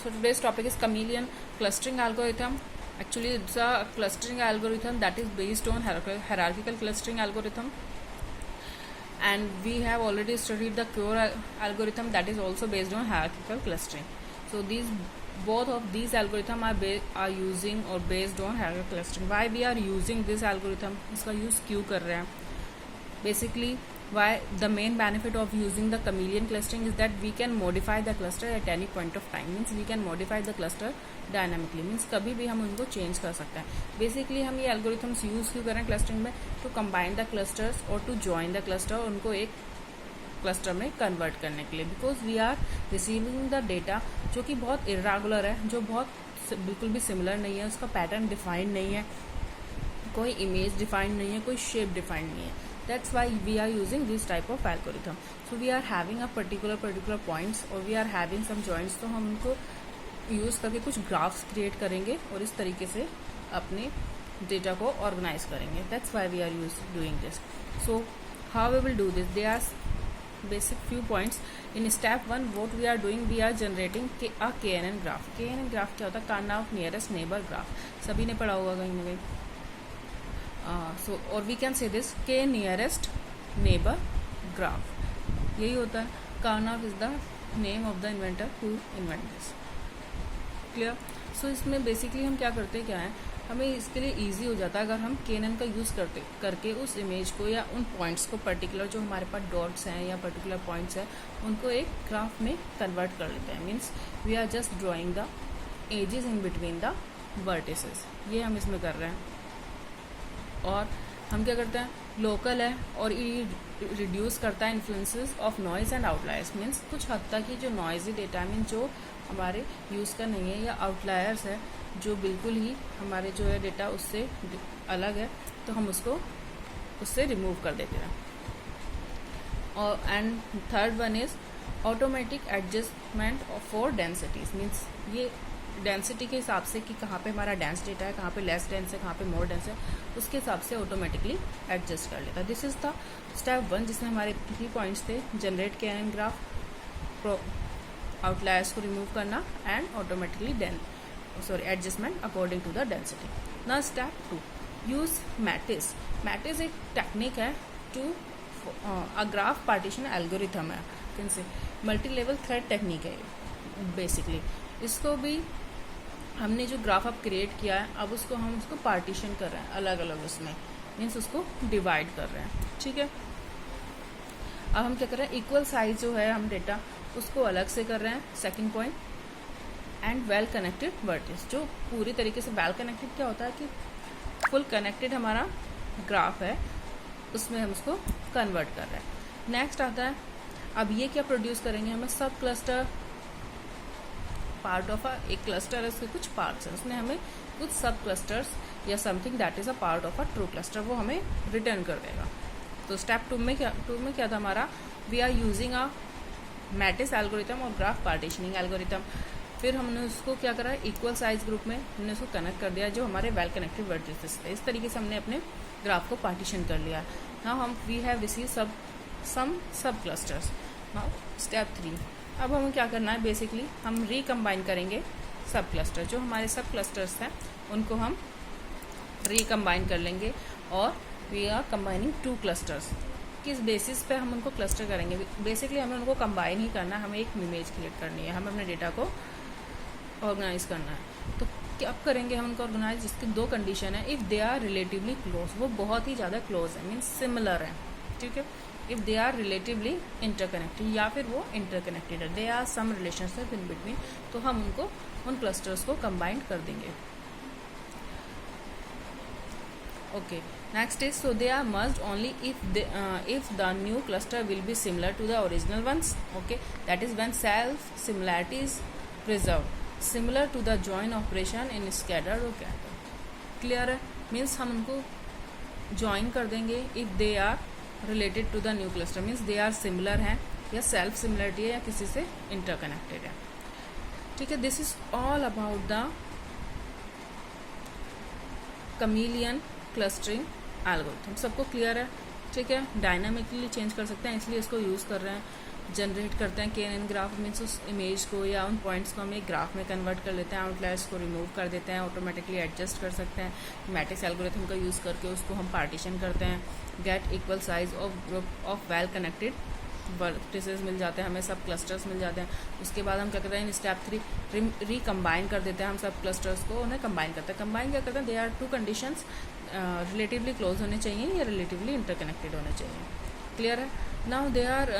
so today's topic is chameleon clustering algorithm. Actually, it's a clustering algorithm that is based on hierarchical clustering algorithm, and we have already studied the core algorithm that is also based on hierarchical clustering. So both of these algorithm are using or based on hierarchical clustering. Why we are using this algorithm? इसका use क्यों कर रहे हैं? Basically, why the main benefit of using the chameleon clustering is that we can modify the cluster at any point of time. Means we can modify the cluster dynamically. Means कभी भी हम उनको change कर सकते हैं. Basically हम ये algorithms use क्यों कर रहे हैं clustering में? To combine the clusters or to join the cluster, उनको एक cluster में convert करने के लिए. Because we are receiving the data जो कि बहुत irregular है, जो बहुत बिल्कुल भी similar नहीं है, उसका pattern defined नहीं है, कोई image defined नहीं है, कोई shape defined नहीं है. That's why we are using this type of algorithm. So we are having a particular points or we are having some joints. तो हम उनको यूज़ करके कुछ ग्राफ्स क्रिएट करेंगे और इस तरीके से अपने डेटा को ऑर्गेनाइज करेंगे. That's why we are doing this. So how we will do this? There are basic few points. In step 1, what we are doing, we are generating a KNN graph. KNN graph क्या होता है? Karnaugh nearest neighbor graph. सभी ने पढ़ा होगा कहीं ना कहीं. So or we can say this k nearest neighbor graph. यही होता है. Karnaugh is the name of the inventor who invented this. Clear? So इसमें बेसिकली हम क्या करते हैं, क्या है, हमें इसके लिए इजी हो जाता है अगर हम KNN का यूज़ करके उस इमेज को या उन पॉइंट्स को पर्टिकुलर जो हमारे पास डॉट्स हैं या पर्टिकुलर पॉइंट्स हैं उनको एक ग्राफ में कन्वर्ट कर लेते हैं. Means we are just drawing the edges in between the vertices. ये हम इसमें कर रहे हैं. और हम क्या करते हैं, लोकल है और ये रिड्यूस करता है influences of noise and outliers. Means कुछ हद तक ही जो नॉइजी डेटा मीन जो हमारे यूज़ का नहीं है या आउटलायर्स है जो बिल्कुल ही हमारे जो है डेटा उससे अलग है तो हम उससे रिमूव कर देते हैं. और and third one is automatic adjustment for densities. Means ये डेंसिटी के हिसाब से कि कहाँ पे हमारा डेंस डेटा है, कहाँ पे लेस डेंस है, कहाँ पे मोर डेंस है, उसके हिसाब से ऑटोमेटिकली एडजस्ट कर लेता है. दिस इज द स्टेप 1 जिसमें हमारे 3 पॉइंट्स थे. जनरेट KNN ग्राफ, आउटलायर्स को रिमूव करना and automatically adjustment according to the density. Now step 2, use METIS. METIS एक टेक्निक है to a graph partition algorithm है. कैसे मल्टी लेवल थ्रेड टेक्निक है बेसिकली. इसको भी हमने जो ग्राफ अब क्रिएट किया है अब हम उसको पार्टीशन कर रहे हैं अलग अलग. उसमें मीन्स उसको डिवाइड कर रहे हैं. ठीक है. अब हम क्या कर रहे हैं, इक्वल साइज जो है हम डेटा उसको अलग से कर रहे हैं. Second point, and well connected vertices. जो पूरी तरीके से वेल कनेक्टेड क्या होता है कि फुल कनेक्टेड हमारा ग्राफ है उसमें हम उसको कन्वर्ट कर रहे हैं. नेक्स्ट आता है, अब ये क्या प्रोड्यूस करेंगे, हमें सब क्लस्टर पार्ट ऑफ एक क्लस्टर है, उसके कुछ पार्ट्स हैं, उसमें हमें कुछ सब क्लस्टर्स या something that is a part of a true cluster वो हमें रिटर्न कर देगा. तो स्टेप 2 में क्या था हमारा, we are using a METIS algorithm और ग्राफ पार्टीशनिंग एल्गोरिथम. फिर हमने उसको क्या करा, इक्वल साइज ग्रुप में हमने उसको कनेक्ट कर दिया जो हमारे वेल कनेक्टेड वर्टिसेस थे. इस तरीके से हमने अपने ग्राफ को पार्टीशन कर लिया. Now we have receive some sub clusters. Now step 3, अब हमें क्या करना है, बेसिकली हम रिकम्बाइन करेंगे सब क्लस्टर. जो हमारे सब क्लस्टर्स हैं उनको हम रिकम्बाइन कर लेंगे और वी आर कंबाइनिंग 2 क्लस्टर्स. किस बेसिस पे हम उनको क्लस्टर करेंगे, बेसिकली हमें उनको कंबाइन ही करना है. हमें एक इमेज क्रिएट करनी है, हमें अपने डेटा को ऑर्गेनाइज करना है. तो क्या करेंगे हम उनको ऑर्गेनाइज, जिसकी 2 कंडीशन है. If they are relatively close, वो बहुत ही ज़्यादा क्लोज है, मीन्स सिमिलर है. ठीक है. If they are relatively interconnected या फिर वो इंटरकनेक्टेड है, they are some relationship in between, तो हम उनको उन क्लस्टर्स को कंबाइन कर देंगे. Okay. Next is, so they are merged only if the new cluster will be similar to the original ones. Okay. That is when self similarity is preserve similar to the join operation in scattered और कैटर. Clear है. मीन्स हम उनको join कर देंगे if they are related to the new cluster. Means they are similar हैं या सेल्फ सिमिलरिटी है या किसी से इंटरकनेक्टेड है. ठीक है. This is all about the chameleon clustering algorithm. सबको क्लियर है. ठीक है. डायनामिकली चेंज कर सकते हैं इसलिए इसको यूज़ कर रहे हैं. जनरेट करते हैं KNN ग्राफ, मीन्स उस इमेज को या उन पॉइंट्स को हम एक ग्राफ में कन्वर्ट कर लेते हैं, आउटलायर्स को रिमूव कर देते हैं, ऑटोमेटिकली एडजस्ट कर सकते हैं। मैट्रिक्स एल्गोरिथम का यूज़ करके उसको हम पार्टीशन करते हैं, get equal size of group of well connected vertices मिल जाते हैं, हमें सब क्लस्टर्स मिल जाते हैं। उसके बाद हम क्या करते हैं, इन स्टेप 3 रिकम्बाइन कर देते हैं, हम सब क्लस्टर्स को उन्हें कंबाइन करते हैं। कंबाइन क्या करते हैं, they are 2 conditions, relatively close होने चाहिए या रिलेटिवली इंटरकनेक्टेड होने चाहिए। क्लियर है? Now they are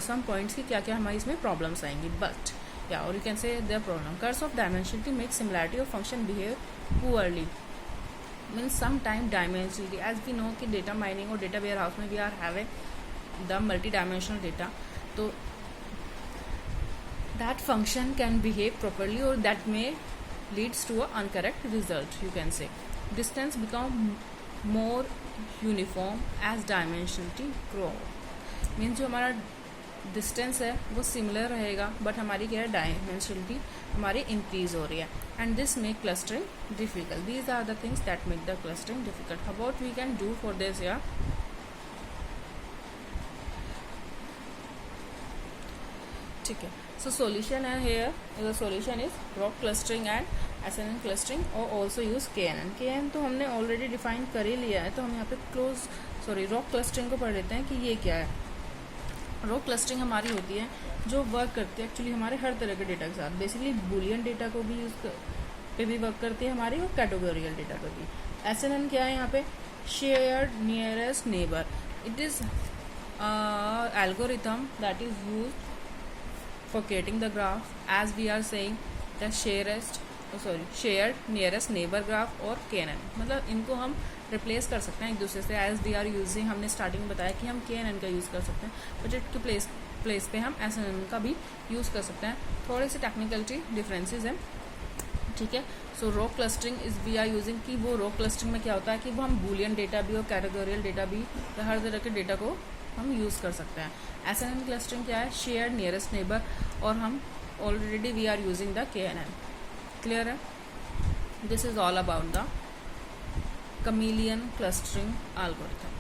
some points की क्या क्या हमारी इसमें प्रॉब्लम्स आएंगी, बट या और you can say there problem curse of dimensionality make similarity of function behave poorly, means some time dimensionality, as we know कि डेटा माइनिंग और डेटा वेयर हाउस में we are having the multi-dimensional data, so that function can behave properly or that may leads to a incorrect result. You can say distance become more uniform as dimensionality grow, means जो हमारा distance है वो similar रहेगा but हमारी क्या है, dimensionality हमारी increase हो रही है, and this make clustering difficult. These are the things that make the clustering difficult. How about we can do for this? Yeah, ठीक है. So solution है here, the solution is rock clustering and SNN clustering or also use KNN. KNN तो हमने already define कर ही लिया है, तो हम यहाँ पे rock clustering को पढ़ लेते हैं कि ये क्या है. rock clustering हमारी होती है जो वर्क करती है एक्चुअली हमारे हर तरह के डेटा के साथ, बेसिकली बूलियन डेटा को भी यूज पे भी वर्क करती है हमारी, और कैटेगोरियल डेटा पर भी. SNN क्या है यहाँ पे, shared nearest neighbour. It is algorithm that is used for creating the graph, as we are saying the shared nearest neighbor graph और KNN. मतलब इनको हम रिप्लेस कर सकते हैं एक दूसरे से, एज वी आर यूजिंग, हमने स्टार्टिंग में बताया कि हम KNN का यूज़ कर सकते हैं, बट इसके प्लेस पे हम SNN का भी यूज़ कर सकते हैं. थोड़े से टेक्निकलिटी डिफरेंसेस हैं, ठीक है. So row clustering is we are using कि वो रो क्लस्टरिंग में क्या होता है कि वो हम बूलियन डेटा भी और कैटेगोरियल डेटा भी, तो हर तरह के डेटा को हम यूज़ कर सकते हैं. SNN क्लस्टरिंग क्या है, शेयर्ड नियरेस्ट नेबर, और हम already we are using the KNN. Clear है? This is all about the chameleon clustering algorithm.